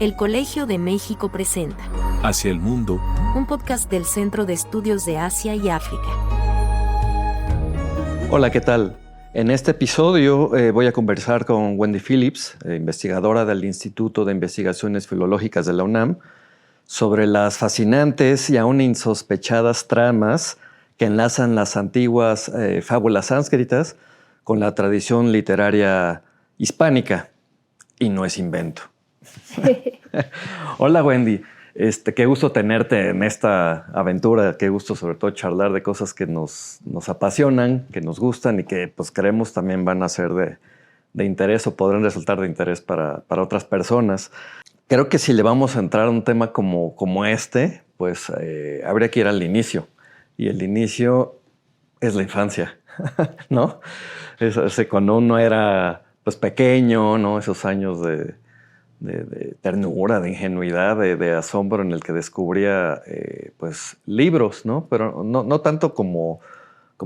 El Colegio de México presenta Hacia el Mundo, un podcast del Centro de Estudios de Asia y África. Hola, ¿qué tal? En este episodio voy a conversar con Wendy Phillips, investigadora del Instituto de Investigaciones Filológicas de la UNAM, sobre las fascinantes y aún insospechadas tramas que enlazan las antiguas fábulas sánscritas con la tradición literaria hispánica. Y no es invento. Hola, Wendy. Qué gusto tenerte en esta aventura. Qué gusto, sobre todo, charlar de cosas que nos apasionan, que nos gustan y que pues, creemos también van a ser de interés o podrán resultar de interés para otras personas. Creo que si le vamos a entrar a un tema como este, pues habría que ir al inicio. Y el inicio es la infancia, ¿no? Cuando uno era pues, pequeño, ¿no? Esos años de ternura, de ingenuidad, de asombro en el que descubría pues, libros, ¿no? Pero no tanto como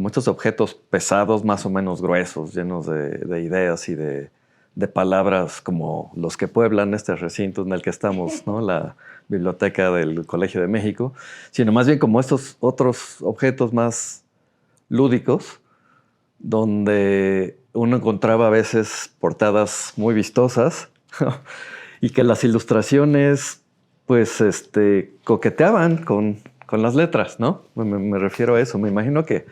estos objetos pesados, más o menos gruesos, llenos de ideas y de palabras como los que pueblan este recinto en el que estamos, ¿no? La biblioteca del Colegio de México, sino más bien como estos otros objetos más lúdicos, donde uno encontraba a veces portadas muy vistosas, y que las ilustraciones, pues, coqueteaban con las letras, ¿no? Me refiero a eso. Me imagino que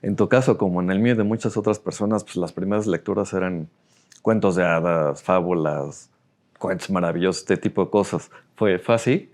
en tu caso, como en el mío y de muchas otras personas, pues las primeras lecturas eran cuentos de hadas, fábulas, cuentos maravillosos, este tipo de cosas. ¿Fue así?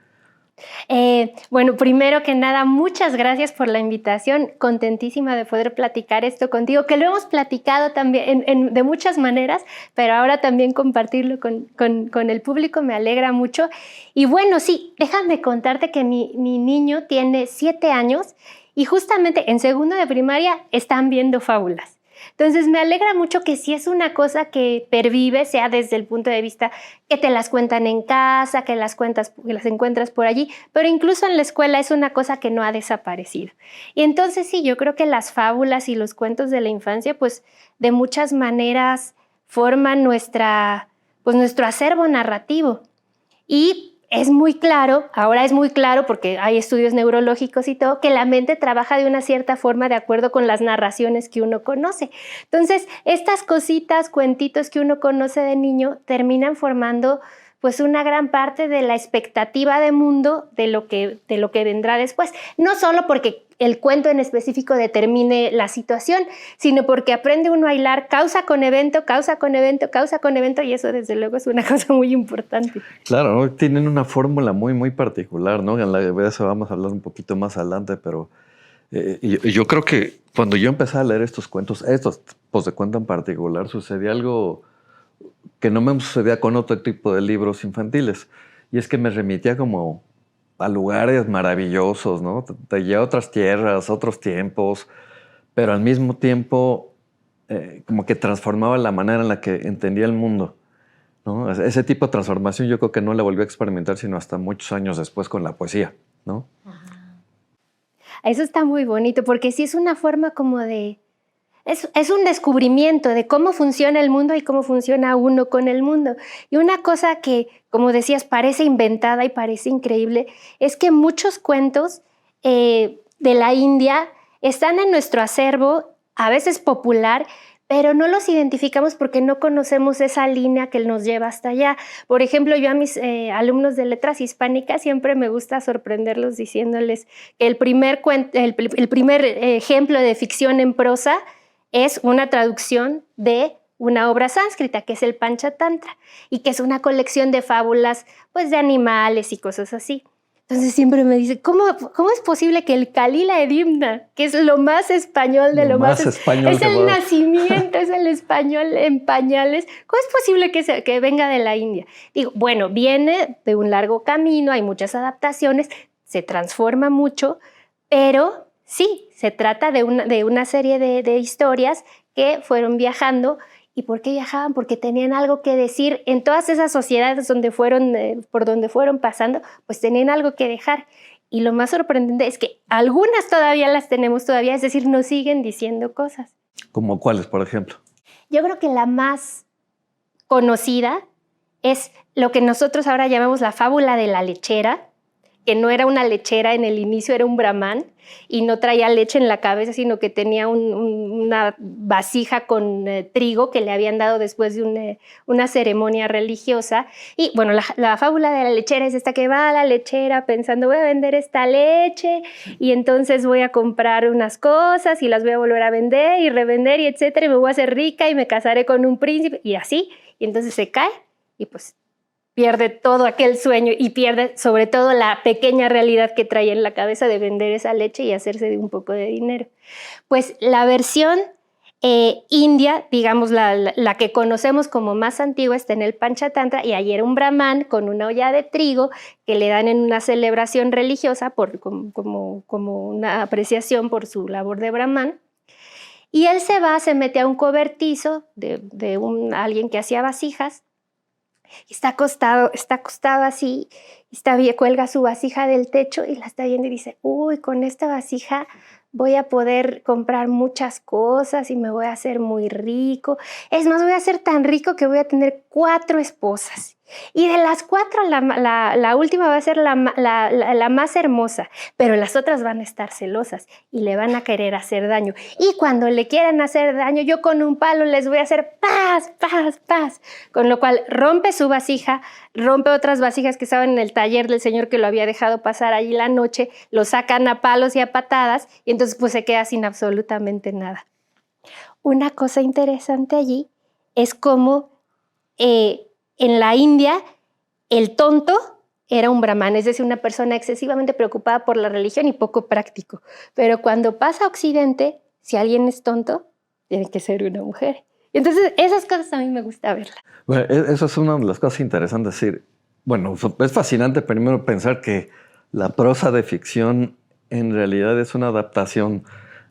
Bueno, primero que nada, muchas gracias por la invitación. Contentísima de poder platicar esto contigo, que lo hemos platicado también de muchas maneras, pero ahora también compartirlo con el público me alegra mucho. Y bueno, sí, déjame contarte que mi niño tiene 7 años y justamente en segundo de primaria están viendo fábulas. Entonces me alegra mucho que sí es una cosa que pervive, sea desde el punto de vista que te las cuentan en casa, que las encuentras por allí, pero incluso en la escuela es una cosa que no ha desaparecido. Y entonces sí, yo creo que las fábulas y los cuentos de la infancia, pues de muchas maneras forman nuestro acervo narrativo. Y es muy claro, ahora es muy claro porque hay estudios neurológicos y todo, que la mente trabaja de una cierta forma de acuerdo con las narraciones que uno conoce. Entonces, estas cositas, cuentitos que uno conoce de niño terminan formando pues una gran parte de la expectativa de mundo de lo que vendrá después. No solo porque el cuento en específico determine la situación, sino porque aprende uno a hilar causa con evento, causa con evento, causa con evento, y eso desde luego es una cosa muy importante. Claro, tienen una fórmula muy, muy particular, ¿no? De eso vamos a hablar un poquito más adelante, pero yo creo que cuando yo empecé a leer estos cuentos, estos tipos de cuento en particular, sucedía algo que no me sucedía con otro tipo de libros infantiles, y es que me remitía como a lugares maravillosos, ¿no? Te lleva a otras tierras, otros tiempos, pero al mismo tiempo como que transformaba la manera en la que entendía el mundo, ¿no? Ese tipo de transformación yo creo que no la volví a experimentar sino hasta muchos años después con la poesía, ¿no? Eso está muy bonito, porque sí es una forma como de... Es un descubrimiento de cómo funciona el mundo y cómo funciona uno con el mundo. Y una cosa que, como decías, parece inventada y parece increíble, es que muchos cuentos de la India están en nuestro acervo, a veces popular, pero no los identificamos porque no conocemos esa línea que nos lleva hasta allá. Por ejemplo, yo a mis alumnos de letras hispánicas siempre me gusta sorprenderlos diciéndoles que el primer ejemplo de ficción en prosa es una traducción de una obra sánscrita, que es el Panchatantra, y que es una colección de fábulas pues, de animales y cosas así. Entonces siempre me dice, ¿cómo es posible que el Kalila Edimna, que es lo más español de lo más español, es el nacimiento, es el español en pañales, ¿cómo es posible que venga de la India? Digo, bueno, viene de un largo camino, hay muchas adaptaciones, se transforma mucho, pero sí, se trata de una serie de historias que fueron viajando. ¿Y por qué viajaban? Porque tenían algo que decir en todas esas sociedades por donde fueron pasando, pues tenían algo que dejar. Y lo más sorprendente es que algunas todavía las tenemos todavía, es decir, nos siguen diciendo cosas. ¿Como cuáles, por ejemplo? Yo creo que la más conocida es lo que nosotros ahora llamamos la fábula de la lechera, que no era una lechera en el inicio, era un brahman y no traía leche en la cabeza, sino que tenía una vasija con trigo que le habían dado después de una ceremonia religiosa. Y bueno, la fábula de la lechera es esta que va a la lechera pensando voy a vender esta leche y entonces voy a comprar unas cosas y las voy a volver a vender y revender y etcétera, y me voy a hacer rica y me casaré con un príncipe y así. Y entonces se cae y pues pierde todo aquel sueño y pierde sobre todo la pequeña realidad que traía en la cabeza de vender esa leche y hacerse de un poco de dinero. Pues la versión india, digamos la que conocemos como más antigua, está en el Panchatantra y ahí era un brahman con una olla de trigo que le dan en una celebración religiosa como una apreciación por su labor de brahman. Y él se mete a un cobertizo de alguien que hacía vasijas. Está acostado así, cuelga su vasija del techo y la está viendo y dice, uy, con esta vasija voy a poder comprar muchas cosas y me voy a hacer muy rico. Es más, voy a ser tan rico que voy a tener 4 esposas. Y de las 4, la última va a ser la más hermosa, pero las otras van a estar celosas y le van a querer hacer daño. Y cuando le quieran hacer daño, yo con un palo les voy a hacer paz, paz, paz. Con lo cual rompe su vasija, rompe otras vasijas que estaban en el taller del señor que lo había dejado pasar allí la noche, lo sacan a palos y a patadas y entonces pues se queda sin absolutamente nada. Una cosa interesante allí es cómo en la India, el tonto era un brahman, es decir, una persona excesivamente preocupada por la religión y poco práctico. Pero cuando pasa a Occidente, si alguien es tonto, tiene que ser una mujer. Y entonces, esas cosas a mí me gusta verlas. Bueno, eso es una de las cosas interesantes. Es decir, bueno, es fascinante primero pensar que la prosa de ficción en realidad es una adaptación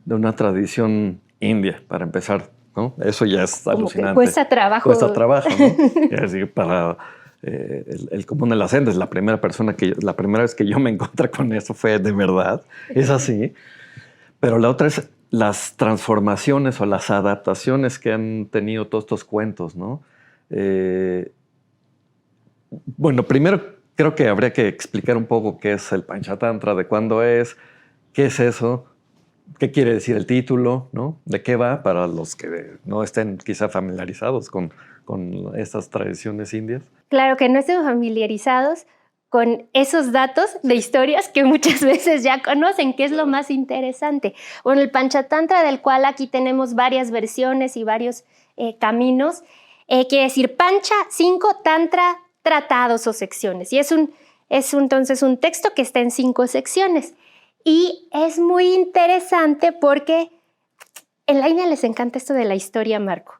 de una tradición india, para empezar, ¿no? Eso ya es como alucinante. Cuesta trabajo. Cuesta trabajo, ¿no? Es decir, para el común de las gentes, la primera vez que yo me encontré con eso fue de verdad, es así. Pero la otra es las transformaciones o las adaptaciones que han tenido todos estos cuentos, ¿no? Bueno, primero creo que habría que explicar un poco qué es el Panchatantra, de cuándo es, qué es eso, qué quiere decir el título, ¿no? De qué va para los que no estén quizá familiarizados con estas tradiciones indias. Claro que no estén familiarizados con esos datos de historias que muchas veces ya conocen, que es lo más interesante. Bueno, el Panchatantra, del cual aquí tenemos varias versiones y varios caminos, quiere decir Pancha, 5, Tantra, tratados o secciones. Y es entonces un texto que está en 5 secciones. Y es muy interesante porque en la India les encanta esto de la historia marco.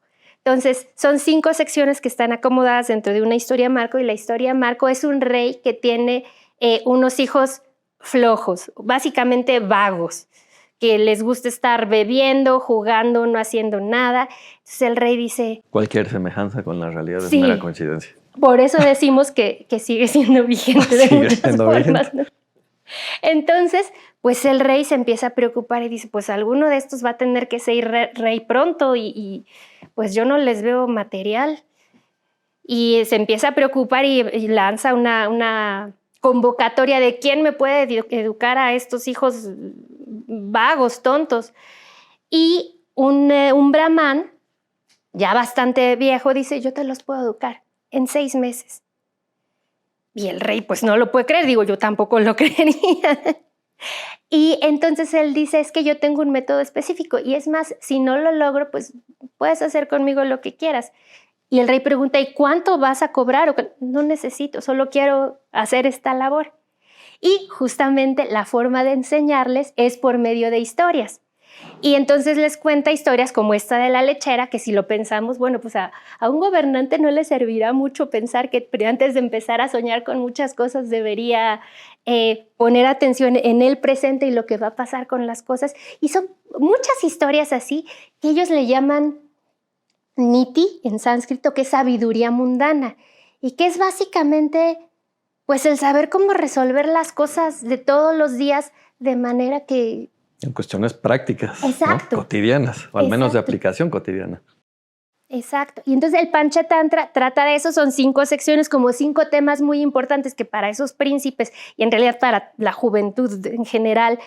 Entonces, son 5 secciones que están acomodadas dentro de una historia marco y la historia marco es un rey que tiene unos hijos flojos, básicamente vagos, que les gusta estar bebiendo, jugando, no haciendo nada. Entonces el rey dice... Cualquier semejanza con la realidad sí, es mera coincidencia. Por eso decimos que sigue siendo vigente de muchas formas, ¿no? Entonces, pues el rey se empieza a preocupar y dice, pues alguno de estos va a tener que ser rey pronto y pues yo no les veo material. Y se empieza a preocupar y lanza una convocatoria de quién me puede educar a estos hijos vagos, tontos. Y un brahman, ya bastante viejo, dice, yo te los puedo educar en 6 meses. Y el rey pues no lo puede creer, digo, yo tampoco lo creería. Y entonces él dice, es que yo tengo un método específico y es más, si no lo logro, pues puedes hacer conmigo lo que quieras. Y el rey pregunta, ¿y cuánto vas a cobrar? No necesito, solo quiero hacer esta labor. Y justamente la forma de enseñarles es por medio de historias. Y entonces les cuenta historias como esta de la lechera, que si lo pensamos, bueno, pues a un gobernante no le servirá mucho pensar que antes de empezar a soñar con muchas cosas debería poner atención en el presente y lo que va a pasar con las cosas. Y son muchas historias así que ellos le llaman niti en sánscrito, que es sabiduría mundana y que es básicamente pues el saber cómo resolver las cosas de todos los días de manera que... En cuestiones prácticas, exacto, ¿no? Cotidianas, o al menos de aplicación cotidiana. Exacto. Y entonces el Panchatantra trata de eso, son 5 secciones, como 5 temas muy importantes que para esos príncipes y en realidad para la juventud en general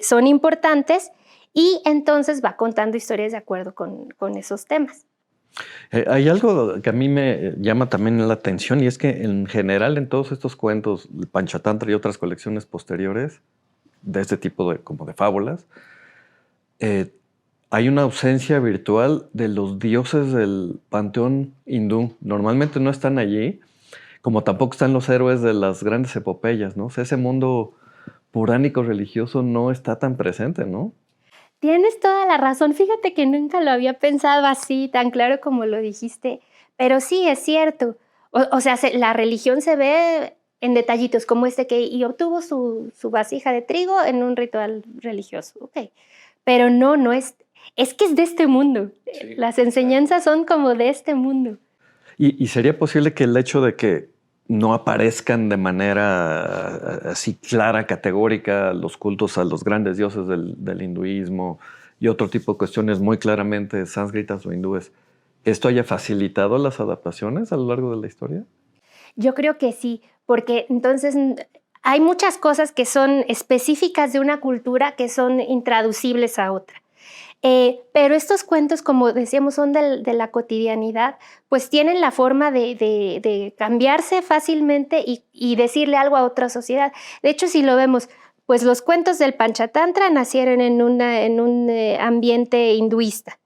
son importantes, y entonces va contando historias de acuerdo con esos temas. Hay algo que a mí me llama también la atención, y es que en general en todos estos cuentos, el Panchatantra y otras colecciones posteriores de este tipo como de fábulas, hay una ausencia virtual de los dioses del panteón hindú. Normalmente no están allí, como tampoco están los héroes de las grandes epopeyas, ¿no? O sea, ese mundo puránico religioso no está tan presente, ¿no? Tienes toda la razón. Fíjate que nunca lo había pensado así, tan claro como lo dijiste. Pero sí, es cierto. O sea, la religión se ve en detallitos, como y obtuvo su vasija de trigo en un ritual religioso. Ok. Pero no es que es de este mundo. Sí. Las enseñanzas son como de este mundo. ¿Y sería posible que el hecho de que no aparezcan de manera así clara, categórica, los cultos a los grandes dioses del hinduismo y otro tipo de cuestiones muy claramente sánscritas o hindúes, esto haya facilitado las adaptaciones a lo largo de la historia? Yo creo que sí, porque entonces hay muchas cosas que son específicas de una cultura que son intraducibles a otra. Pero estos cuentos, como decíamos, son de la cotidianidad, pues tienen la forma de cambiarse fácilmente y decirle algo a otra sociedad. De hecho, si lo vemos, pues los cuentos del Panchatantra nacieron en un ambiente hinduista.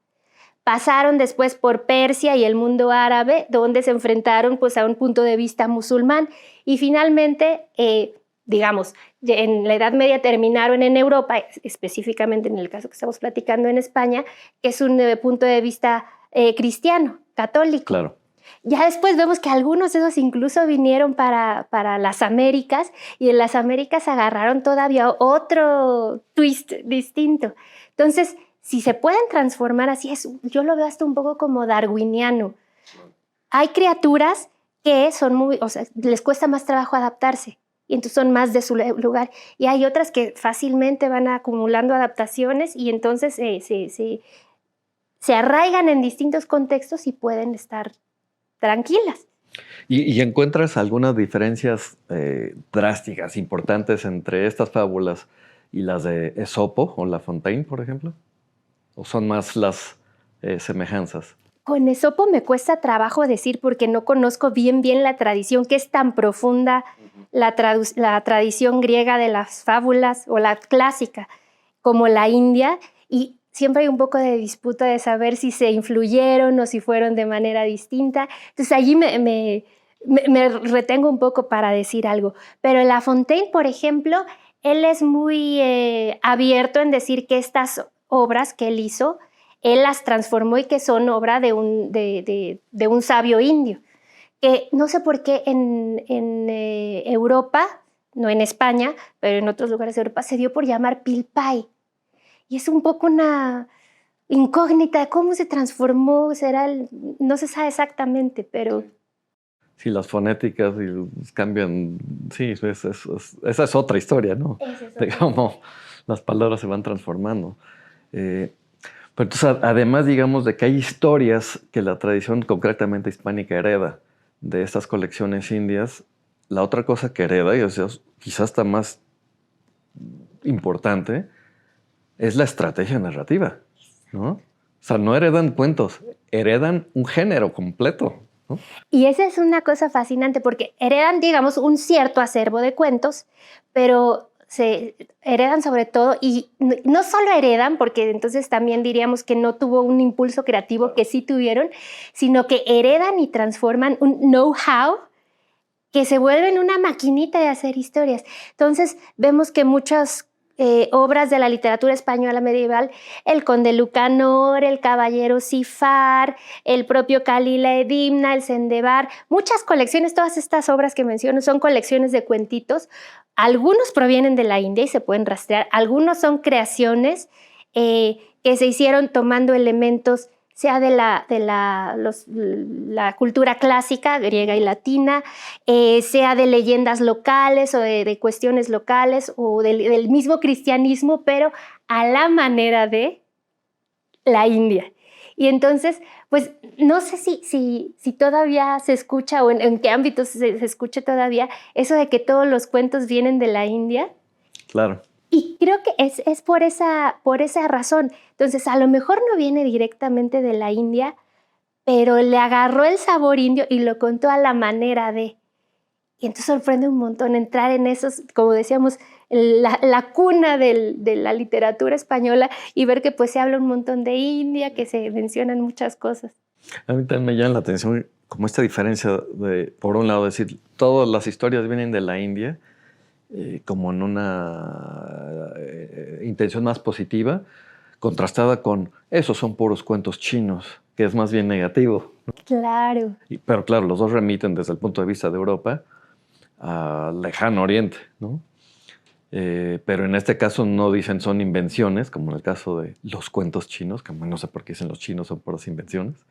Pasaron después por Persia y el mundo árabe, donde se enfrentaron pues, a un punto de vista musulmán. Y finalmente, digamos, en la Edad Media terminaron en Europa, específicamente en el caso que estamos platicando en España, que es un punto de vista cristiano, católico. Claro. Ya después vemos que algunos de esos incluso vinieron para las Américas, y en las Américas agarraron todavía otro twist distinto. Entonces, si se pueden transformar así, yo lo veo hasta un poco como darwiniano. Hay criaturas que son les cuesta más trabajo adaptarse, y entonces son más de su lugar. Y hay otras que fácilmente van acumulando adaptaciones y entonces se arraigan en distintos contextos y pueden estar tranquilas. ¿Y encuentras algunas diferencias drásticas, importantes entre estas fábulas y las de Esopo o La Fontaine, por ejemplo? ¿O son más las semejanzas? Con Esopo me cuesta trabajo decir porque no conozco bien la tradición, que es tan profunda, la tradición griega de las fábulas o la clásica, como la India, y siempre hay un poco de disputa de saber si se influyeron o si fueron de manera distinta. Entonces allí me retengo un poco para decir algo. Pero La Fontaine, por ejemplo, él es muy abierto en decir que estas obras que él hizo, él las transformó y que son obra de un sabio indio, que no sé por qué en Europa, no en España, pero en otros lugares de Europa, se dio por llamar Pilpay. Y es un poco una incógnita de cómo se transformó, no se sabe exactamente, pero... Sí, las fonéticas cambian, sí, esa es otra historia, ¿no? De cómo las palabras se van transformando. Pero entonces, además, digamos, de que hay historias que la tradición concretamente hispánica hereda de estas colecciones indias, la otra cosa que hereda, y o sea, quizás está más importante, es la estrategia narrativa, ¿no? O sea, no heredan cuentos, heredan un género completo, ¿no? Y esa es una cosa fascinante porque heredan, digamos, un cierto acervo de cuentos, pero se heredan sobre todo, y no solo heredan, porque entonces también diríamos que no tuvo un impulso creativo, que sí tuvieron, sino que heredan y transforman un know-how que se vuelven una maquinita de hacer historias. Entonces vemos que muchas obras de la literatura española medieval, el Conde Lucanor, el Caballero Cifar, el propio Calila Edimna, el Sendebar, muchas colecciones, todas estas obras que menciono son colecciones de cuentitos. Algunos provienen de la India y se pueden rastrear, algunos son creaciones que se hicieron tomando elementos sea de la cultura clásica, griega y latina, sea de leyendas locales o de cuestiones locales o del mismo cristianismo, pero a la manera de la India. Y entonces, pues no sé si todavía se escucha o en qué ámbitos se escucha todavía eso de que todos los cuentos vienen de la India. Claro. Y creo que es por esa razón. Entonces, a lo mejor no viene directamente de la India, pero le agarró el sabor indio y lo contó a la manera de. Y entonces sorprende un montón entrar en esos, como decíamos, la cuna de la literatura española y ver que pues se habla un montón de India, que se mencionan muchas cosas. A mí también me llama la atención como esta diferencia de, por un lado, decir, todas las historias vienen de la India, como en una intención más positiva, contrastada con esos son puros cuentos chinos, que es más bien negativo. Claro. Pero claro, los dos remiten desde el punto de vista de Europa al lejano oriente, ¿no? Pero en este caso no dicen son invenciones, como en el caso de los cuentos chinos, que no sé por qué dicen los chinos son puras invenciones,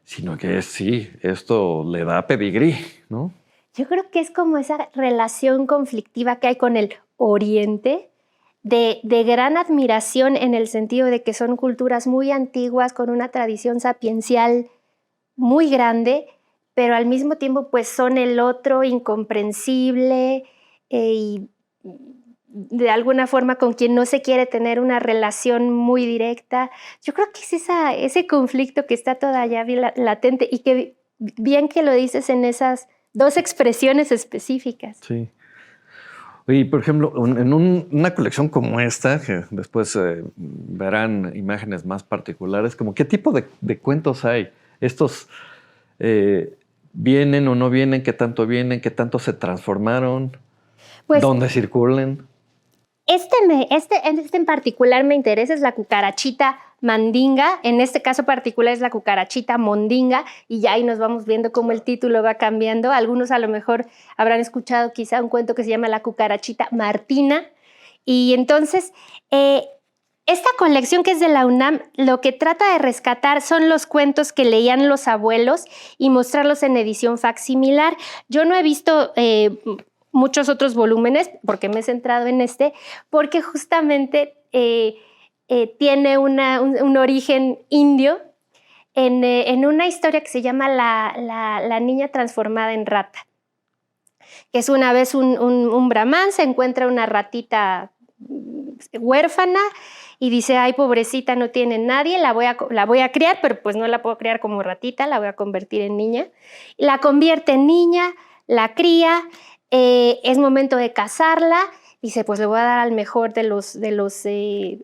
sino que sí, esto le da pedigrí, ¿no? Yo creo que es como esa relación conflictiva que hay con el Oriente, de gran admiración en el sentido de que son culturas muy antiguas, con una tradición sapiencial muy grande, pero al mismo tiempo pues son el otro incomprensible y de alguna forma con quien no se quiere tener una relación muy directa. Yo creo que es ese conflicto que está todavía latente y que bien que lo dices en esas dos expresiones específicas. Sí. Y por ejemplo, en una colección como esta, que después verán imágenes más particulares, como ¿qué tipo de cuentos hay? Estos vienen o no vienen, qué tanto se transformaron, Pues, dónde circulan. Este en particular me interesa, es la cucarachita mandinga. En este caso particular es la cucarachita mondinga, y ya ahí nos vamos viendo cómo el título va cambiando. Algunos a lo mejor habrán escuchado quizá un cuento que se llama La cucarachita Martina. Y entonces, esta colección que es de la UNAM, lo que trata de rescatar son los cuentos que leían los abuelos y mostrarlos en edición facsimilar. Yo no he visto muchos otros volúmenes, porque me he centrado en este, porque justamente tiene un origen indio en una historia que se llama La niña transformada en rata, que es una vez un brahman se encuentra una ratita huérfana y dice, ay, pobrecita, no tiene nadie, la voy a criar, pero pues no la puedo criar como ratita, la voy a convertir en niña. La convierte en niña, la cría. Es momento de casarla, dice, pues le voy a dar al mejor de los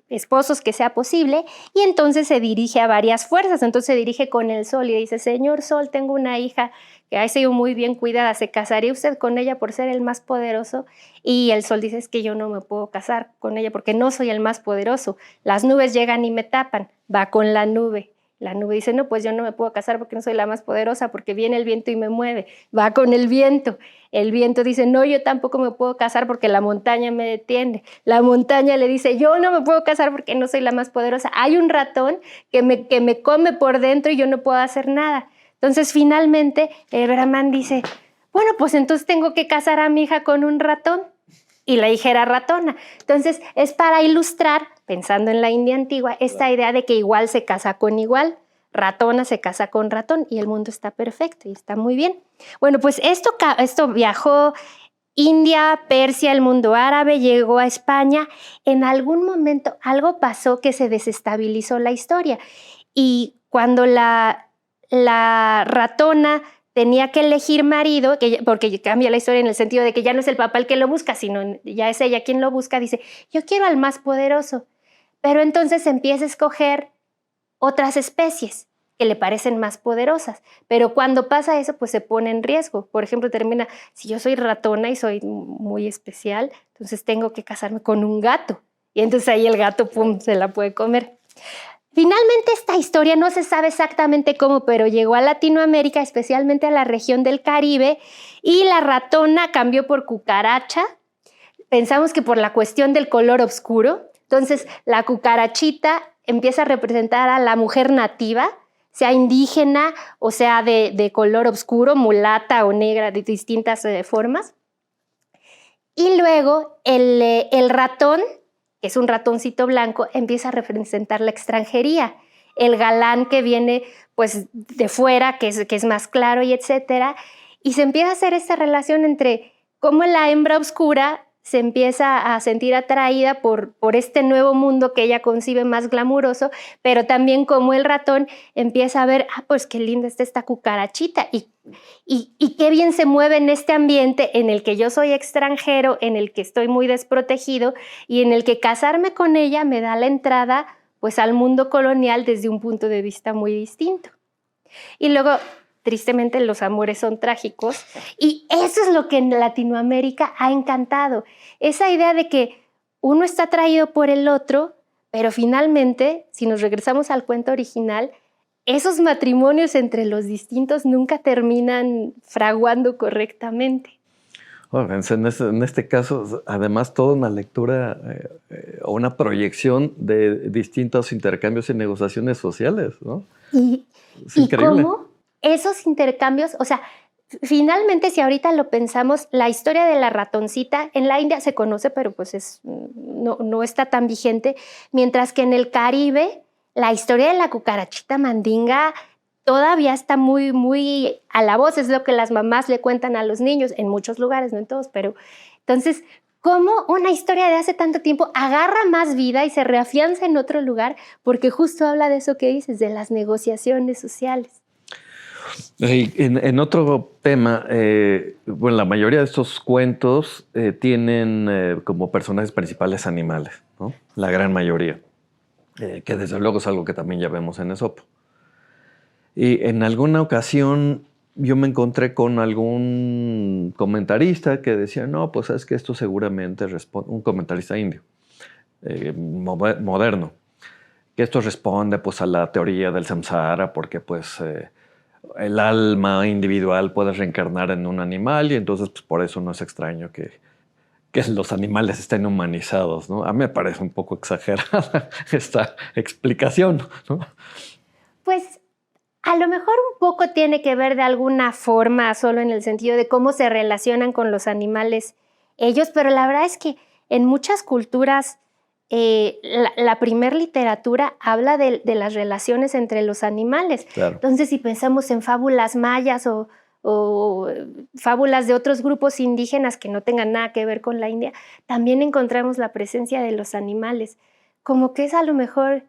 esposos que sea posible, y entonces se dirige a varias fuerzas. Entonces se dirige con el sol y dice, señor sol, tengo una hija que ha sido muy bien cuidada, ¿se casaría usted con ella por ser el más poderoso? Y el sol dice, es que yo no me puedo casar con ella porque no soy el más poderoso, las nubes llegan y me tapan. Va con la nube. La nube dice, no, pues yo no me puedo casar porque no soy la más poderosa, porque viene el viento y me mueve. Va con el viento. El viento dice, no, yo tampoco me puedo casar porque la montaña me detiene. La montaña le dice, yo no me puedo casar porque no soy la más poderosa. Hay un ratón que me come por dentro y yo no puedo hacer nada. Entonces, finalmente, el brahman dice, bueno, pues entonces tengo que casar a mi hija con un ratón. Y la hija era ratona. Entonces, es para ilustrar, pensando en la India antigua, esta idea de que igual se casa con igual, ratona se casa con ratón y el mundo está perfecto y está muy bien. Bueno, pues esto viajó India, Persia, el mundo árabe, llegó a España. En algún momento algo pasó que se desestabilizó la historia. Y cuando la ratona tenía que elegir marido, porque cambia la historia en el sentido de que ya no es el papá el que lo busca, sino ya es ella quien lo busca, dice, yo quiero al más poderoso. Pero entonces empieza a escoger otras especies que le parecen más poderosas. Pero cuando pasa eso, pues se pone en riesgo. Por ejemplo, termina, si yo soy ratona y soy muy especial, entonces tengo que casarme con un gato. Y entonces ahí el gato, pum, se la puede comer. Finalmente esta historia no se sabe exactamente cómo, pero llegó a Latinoamérica, especialmente a la región del Caribe, y la ratona cambió por cucaracha. Pensamos que por la cuestión del color oscuro. Entonces la cucarachita empieza a representar a la mujer nativa, sea indígena o sea de color oscuro, mulata o negra, de distintas formas. Y luego el ratón, que es un ratoncito blanco, empieza a representar la extranjería. el galán que viene pues de fuera, que es más claro y etcétera. Y se empieza a hacer esta relación entre cómo la hembra oscura se empieza a sentir atraída por este nuevo mundo que ella concibe más glamuroso, pero también como el ratón empieza a ver, pues qué linda está esta cucarachita y qué bien se mueve en este ambiente en el que yo soy extranjero, en el que estoy muy desprotegido y en el que casarme con ella me da la entrada pues al mundo colonial desde un punto de vista muy distinto. Y luego, tristemente, los amores son trágicos y eso es lo que en Latinoamérica ha encantado. Esa idea de que uno está atraído por el otro, pero finalmente, si nos regresamos al cuento original, esos matrimonios entre los distintos nunca terminan fraguando correctamente. Bueno, en este caso, además, toda una lectura o una proyección de distintos intercambios y negociaciones sociales, ¿no? Es increíble. Cómo esos intercambios, o sea, finalmente, si ahorita lo pensamos, la historia de la ratoncita en la India se conoce, pero pues no está tan vigente, mientras que en el Caribe la historia de la cucarachita mandinga todavía está muy, muy a la voz, es lo que las mamás le cuentan a los niños, en muchos lugares, no en todos, pero entonces, ¿cómo una historia de hace tanto tiempo agarra más vida y se reafianza en otro lugar? Porque justo habla de eso que dices, de las negociaciones sociales. En otro tema, bueno, la mayoría de estos cuentos tienen como personajes principales animales, ¿no? La gran mayoría, que desde luego es algo que también ya vemos en Esopo. Y en alguna ocasión yo me encontré con algún comentarista que decía, no, pues es que esto seguramente responde, un comentarista indio, moderno, que esto responde pues a la teoría del samsara, porque pues el alma individual puede reencarnar en un animal y entonces pues, por eso no es extraño que los animales estén humanizados, ¿no? A mí me parece un poco exagerada esta explicación, ¿no? Pues a lo mejor un poco tiene que ver de alguna forma, solo en el sentido de cómo se relacionan con los animales ellos, pero la verdad es que en muchas culturas la primer literatura habla de las relaciones entre los animales. Claro. Entonces, si pensamos en fábulas mayas o fábulas de otros grupos indígenas que no tengan nada que ver con la India, también encontramos la presencia de los animales, como que es a lo mejor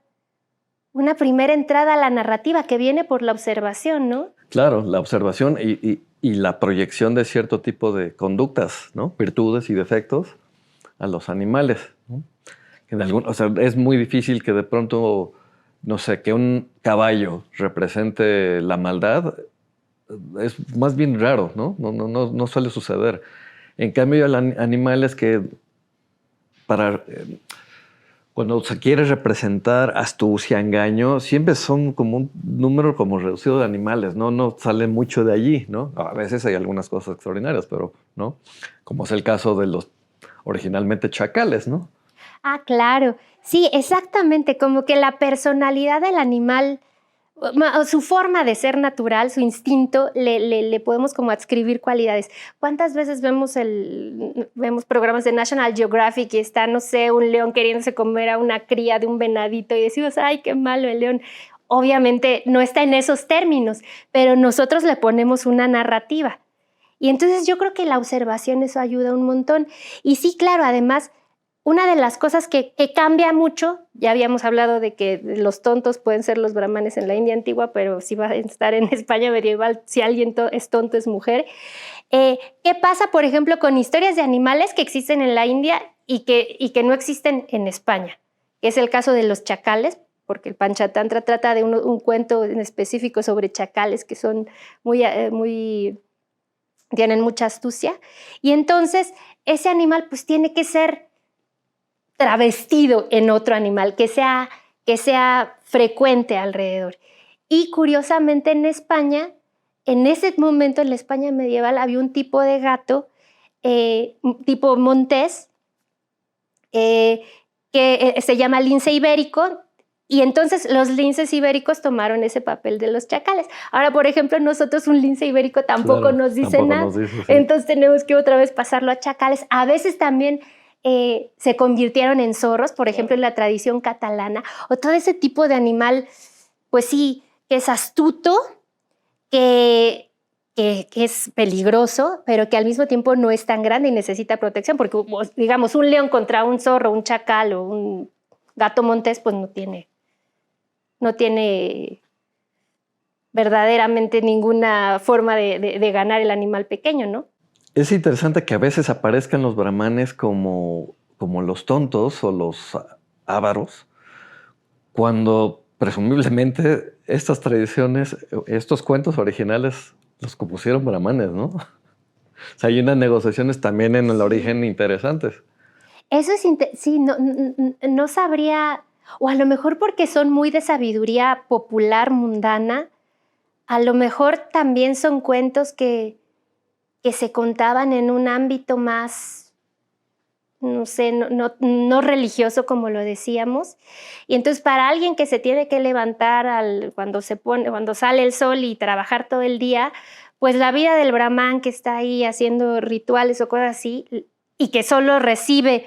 una primera entrada a la narrativa que viene por la observación, ¿no? Claro, la observación y la proyección de cierto tipo de conductas, ¿no? Virtudes y defectos a los animales, ¿no? O sea, es muy difícil que de pronto, no sé, que un caballo represente la maldad, es más bien raro, ¿no? No suele suceder. En cambio, hay animales que cuando se quiere representar astucia, engaño, siempre son como un número como reducido de animales, ¿no? No sale mucho de allí, ¿no? A veces hay algunas cosas extraordinarias, pero, ¿no? Como es el caso de los originalmente chacales, ¿no? Ah, claro. Sí, exactamente. Como que la personalidad del animal, su forma de ser natural, su instinto, le podemos como adscribir cualidades. ¿Cuántas veces vemos programas de National Geographic y está, no sé, un león queriéndose comer a una cría de un venadito y decimos, ay, qué malo el león? Obviamente no está en esos términos, pero nosotros le ponemos una narrativa. Y entonces yo creo que la observación eso ayuda un montón. Y sí, claro, además, una de las cosas que cambia mucho, ya habíamos hablado de que los tontos pueden ser los brahmanes en la India antigua, pero si va a estar en España medieval, si alguien es tonto es mujer. ¿Qué pasa, por ejemplo, con historias de animales que existen en la India y que no existen en España? Es el caso de los chacales, porque el Panchatantra trata de un cuento en específico sobre chacales que son tienen mucha astucia. Y entonces ese animal pues tiene que ser travestido en otro animal, que sea frecuente alrededor. Y curiosamente en España, en ese momento en la España medieval había un tipo de gato, tipo montés, que se llama lince ibérico, y entonces los linces ibéricos tomaron ese papel de los chacales. Ahora, por ejemplo, nosotros un lince ibérico tampoco nos dice nada, sí. Entonces tenemos que otra vez pasarlo a chacales. A veces también se convirtieron en zorros, por ejemplo, en la tradición catalana, o todo ese tipo de animal pues sí, que es astuto, que es peligroso, pero que al mismo tiempo no es tan grande y necesita protección, porque digamos, un león contra un zorro, un chacal o un gato montés, pues no tiene verdaderamente ninguna forma de ganar el animal pequeño, ¿no? Es interesante que a veces aparezcan los brahmanes como los tontos o los ávaros, cuando presumiblemente estas tradiciones, estos cuentos originales los compusieron brahmanes, ¿no? O sea, hay unas negociaciones también en el origen interesantes. Eso es, sí, no sabría, o a lo mejor porque son muy de sabiduría popular, mundana, a lo mejor también son cuentos que se contaban en un ámbito más, no sé, no religioso como lo decíamos. Y entonces para alguien que se tiene que levantar cuando sale el sol y trabajar todo el día, pues la vida del brahman que está ahí haciendo rituales o cosas así y que solo recibe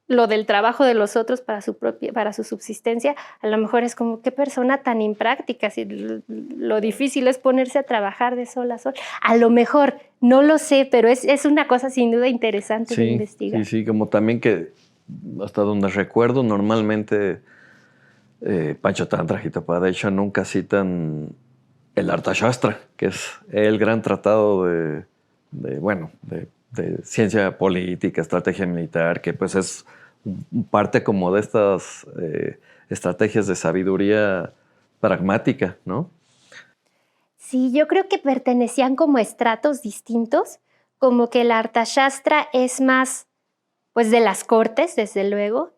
lo del trabajo de los otros para su subsistencia, a lo mejor es como, qué persona tan impráctica, si lo difícil es ponerse a trabajar de sol a sol. A lo mejor, no lo sé, pero es una cosa sin duda interesante de investigar. Sí, como también que, hasta donde recuerdo, normalmente Panchatantra, Hitopadesha nunca citan el Arthashastra, que es el gran tratado de ciencia política, estrategia militar, que pues es parte como de estas estrategias de sabiduría pragmática, ¿no? Sí, yo creo que pertenecían como a estratos distintos, como que el Arthashastra es más, pues, de las cortes, desde luego,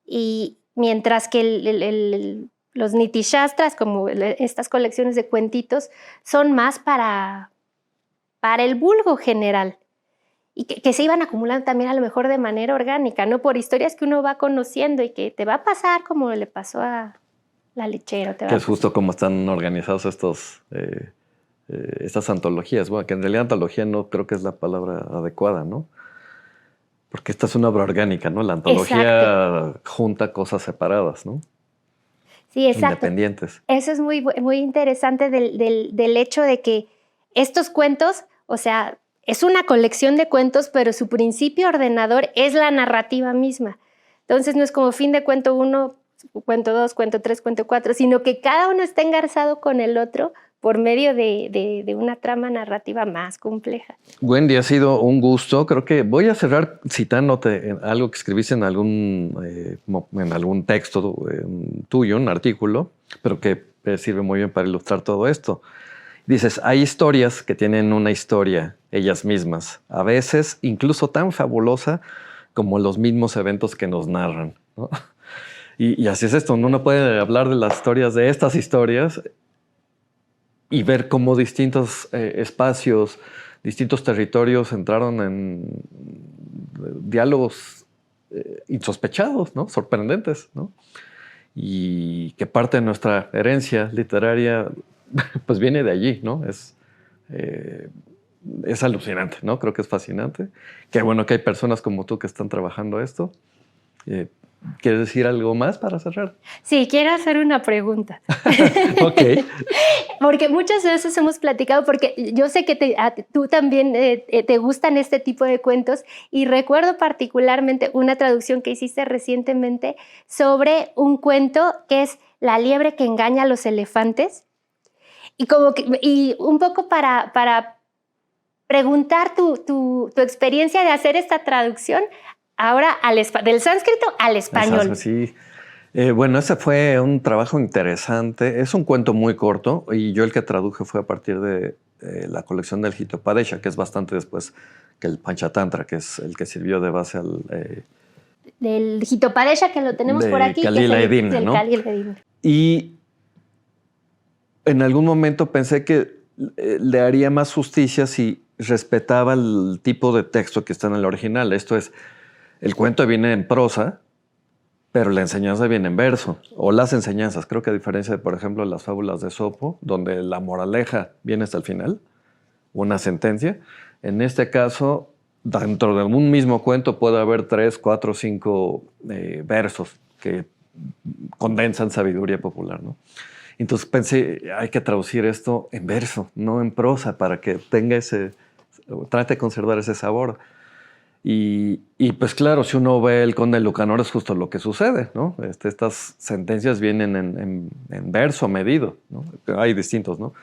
y mientras que los Nitishastras, como estas colecciones de cuentitos, son más para el vulgo general. Y que se iban acumulando también a lo mejor de manera orgánica, ¿no? Por historias que uno va conociendo y que te va a pasar como le pasó a la lechera. Que es justo como están organizados estas antologías. Bueno, que en realidad antología no creo que es la palabra adecuada, ¿no? Porque esta es una obra orgánica, ¿no? La antología junta cosas separadas, ¿no? Sí, exacto. Independientes. Eso es muy, muy interesante del hecho de que estos cuentos, o sea, es una colección de cuentos, pero su principio ordenador es la narrativa misma. Entonces no es como fin de cuento 1, cuento 2, cuento 3, cuento 4, sino que cada uno está engarzado con el otro por medio de una trama narrativa más compleja. Wendy, ha sido un gusto. Creo que voy a cerrar citándote en algo que escribiste en algún texto tuyo, un artículo, pero que sirve muy bien para ilustrar todo esto. Dices, hay historias que tienen una historia ellas mismas, a veces incluso tan fabulosa como los mismos eventos que nos narran, ¿no? Y así es esto, uno puede hablar de las historias de estas historias y ver cómo distintos espacios, distintos territorios entraron en diálogos insospechados, ¿no? Sorprendentes, ¿no? Y que parte de nuestra herencia literaria pues viene de allí, ¿no? Es alucinante, ¿no? Creo que es fascinante. Qué bueno que hay personas como tú que están trabajando esto. ¿Quieres decir algo más para cerrar? Sí, quiero hacer una pregunta. Ok. Porque muchas veces hemos platicado, porque yo sé que tú también te gustan este tipo de cuentos, y recuerdo particularmente una traducción que hiciste recientemente sobre un cuento que es La liebre que engaña a los elefantes. Y un poco para preguntar tu experiencia de hacer esta traducción ahora del sánscrito al español. Sí. Bueno, ese fue un trabajo interesante. Es un cuento muy corto y yo el que traduje fue a partir de la colección del Hitopadesha, que es bastante después que el Panchatantra, que es el que sirvió de base al... del Hitopadesha, que lo tenemos por aquí. Kalila Edimna, ¿no? Y en algún momento pensé que le haría más justicia si respetaba el tipo de texto que está en el original. Esto es, el cuento viene en prosa, pero la enseñanza viene en verso. O las enseñanzas. Creo que a diferencia de, por ejemplo, las fábulas de Esopo, donde la moraleja viene hasta el final, una sentencia. En este caso, dentro de un mismo cuento puede haber 3, 4, 5 versos que condensan sabiduría popular, ¿no? Entonces pensé, hay que traducir esto en verso, no en prosa, para que tenga trate de conservar ese sabor. Y pues claro, si uno ve El Conde de Lucanor es justo lo que sucede, ¿no? Estas sentencias vienen en verso medido, ¿no? Hay distintos, ¿no?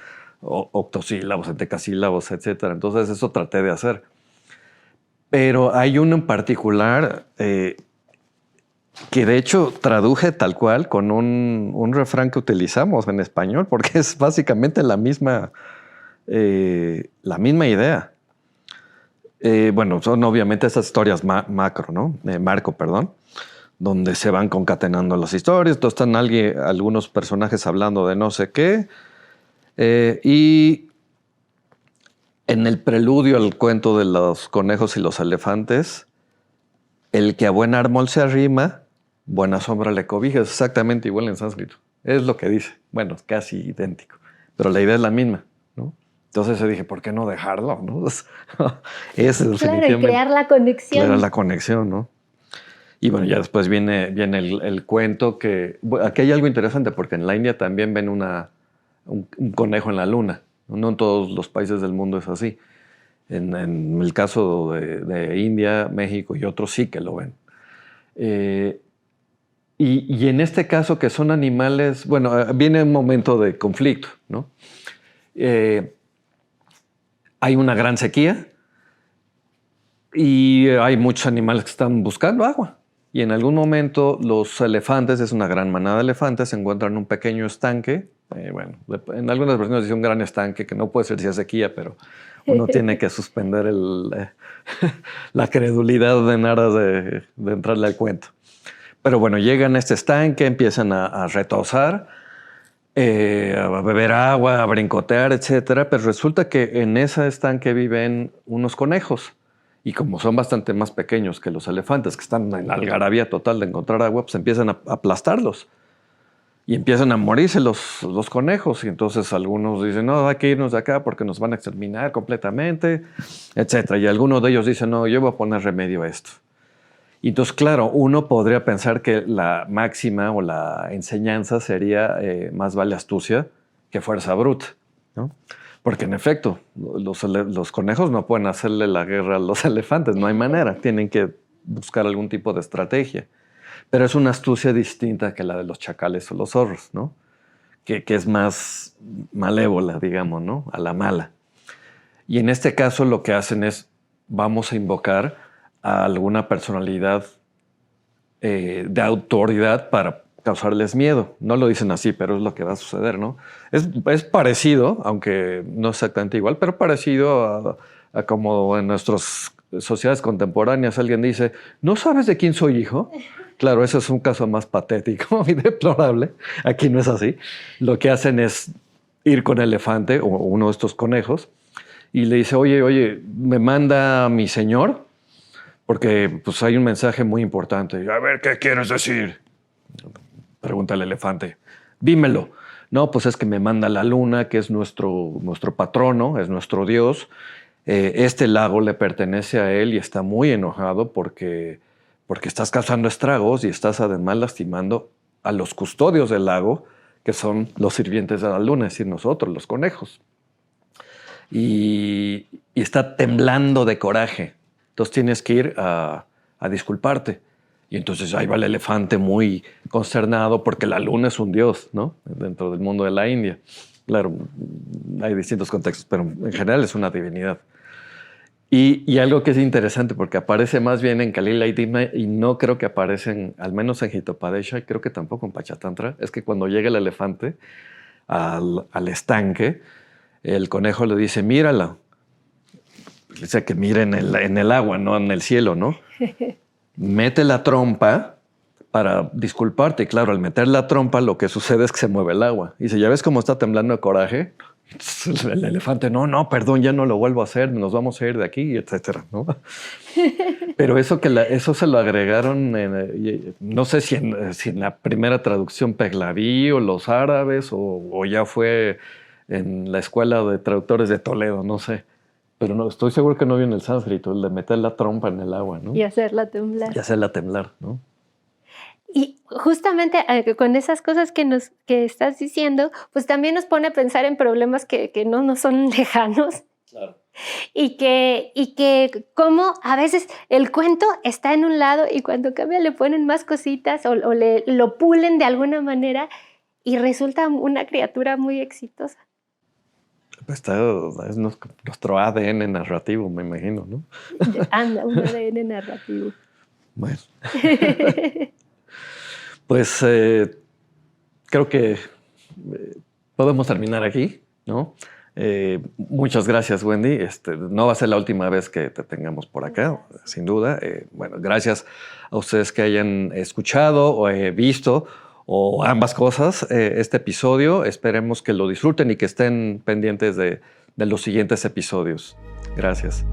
Octosílabos, entecasílabos, etcétera. Entonces eso traté de hacer. Pero hay uno en particular que de hecho traduje tal cual con un refrán que utilizamos en español, porque es básicamente la misma idea. Bueno, son obviamente esas historias macro, ¿no? Marco, perdón, donde se van concatenando las historias. Entonces están algunos personajes hablando de no sé qué. Y en el preludio al cuento de los conejos y los elefantes, el que a buen árbol se arrima, buena sombra le cobija. Es exactamente igual en sánscrito. Es lo que dice. Bueno, es casi idéntico. Pero la idea es la misma, ¿no? Entonces yo dije, ¿por qué no dejarlo? ¿No? Es claro, y crear la conexión. Crear la conexión, ¿no? Y bueno, ya después viene el cuento que... Aquí hay algo interesante porque en la India también ven un conejo en la luna. No en todos los países del mundo es así. En el caso de India, México y otros sí que lo ven. Y en este caso que son animales... Bueno, viene un momento de conflicto, ¿no? Hay una gran sequía y hay muchos animales que están buscando agua. Y en algún momento los elefantes, es una gran manada de elefantes, se encuentran en un pequeño estanque. Bueno, en algunas versiones dice un gran estanque, que no puede ser si es sequía, pero uno tiene que suspender la credulidad en aras de entrarle al cuento. Pero bueno, llegan a este estanque, empiezan a retozar, a beber agua, a brincotear, etcétera. Pero resulta que en ese estanque viven unos conejos. Y como son bastante más pequeños que los elefantes, que están en la algarabía total de encontrar agua, pues empiezan a aplastarlos. Y empiezan a morirse los conejos. Y entonces algunos dicen, no, hay que irnos de acá porque nos van a exterminar completamente, etcétera. Y algunos de ellos dicen, no, yo voy a poner remedio a esto. Y entonces, claro, uno podría pensar que la máxima o la enseñanza sería más vale astucia que fuerza bruta, ¿no? Porque en efecto, los conejos no pueden hacerle la guerra a los elefantes, no hay manera, tienen que buscar algún tipo de estrategia. Pero es una astucia distinta que la de los chacales o los zorros, ¿no? Que es más malévola, digamos, ¿no? A la mala. Y en este caso lo que hacen es, vamos a invocar a alguna personalidad de autoridad para causarles miedo. No lo dicen así, pero es lo que va a suceder, ¿no? Es parecido, aunque no exactamente igual, pero parecido a como en nuestras sociedades contemporáneas alguien dice, ¿no sabes de quién soy hijo? Claro, ese es un caso más patético y deplorable. Aquí no es así. Lo que hacen es ir con el elefante o uno de estos conejos y le dice, oye, me manda mi señor porque pues, hay un mensaje muy importante. A ver, ¿qué quieres decir? Pregunta el elefante. Dímelo. No, pues es que me manda la luna, que es nuestro patrono, es nuestro dios. Este lago le pertenece a él y está muy enojado porque estás causando estragos y estás además lastimando a los custodios del lago, que son los sirvientes de la luna, es decir, nosotros, los conejos. Y está temblando de coraje. Entonces tienes que ir a disculparte. Y entonces ahí va el elefante muy consternado porque la luna es un dios, ¿no? Dentro del mundo de la India. Claro, hay distintos contextos, pero en general es una divinidad. Y algo que es interesante porque aparece más bien en Kalila y Dimna y no creo que aparecen, al menos en Hitopadesha y creo que tampoco en Pachatantra, es que cuando llega el elefante al estanque, el conejo le dice, mírala. Le dice que mire en el agua, no en el cielo, ¿no? Mete la trompa para disculparte. Y claro, al meter la trompa lo que sucede es que se mueve el agua. Y dice, ¿ya ves cómo está temblando de coraje? El elefante, no, perdón, ya no lo vuelvo a hacer, nos vamos a ir de aquí, etcétera, ¿no? Pero eso se lo agregaron, no sé si en la primera traducción Peglaví o los árabes o ya fue en la escuela de traductores de Toledo, no sé. Pero no, estoy seguro que no viene el sánscrito, el de meter la trompa en el agua, ¿no? Y hacerla temblar. Y hacerla temblar, ¿no? Y justamente con esas cosas que estás diciendo, pues también nos pone a pensar en problemas que no son lejanos. Claro. Y que como a veces el cuento está en un lado y cuando cambia le ponen más cositas o lo pulen de alguna manera y resulta una criatura muy exitosa. Es nuestro ADN narrativo, me imagino, ¿no? Anda, un ADN narrativo. Bueno. Pues creo que podemos terminar aquí, ¿no? Muchas gracias, Wendy. No va a ser la última vez que te tengamos por acá, sin duda. Bueno, gracias a ustedes que hayan escuchado o visto o ambas cosas este episodio. Esperemos que lo disfruten y que estén pendientes de los siguientes episodios. Gracias.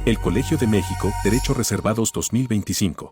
El Colegio de México, Derechos Reservados 2025.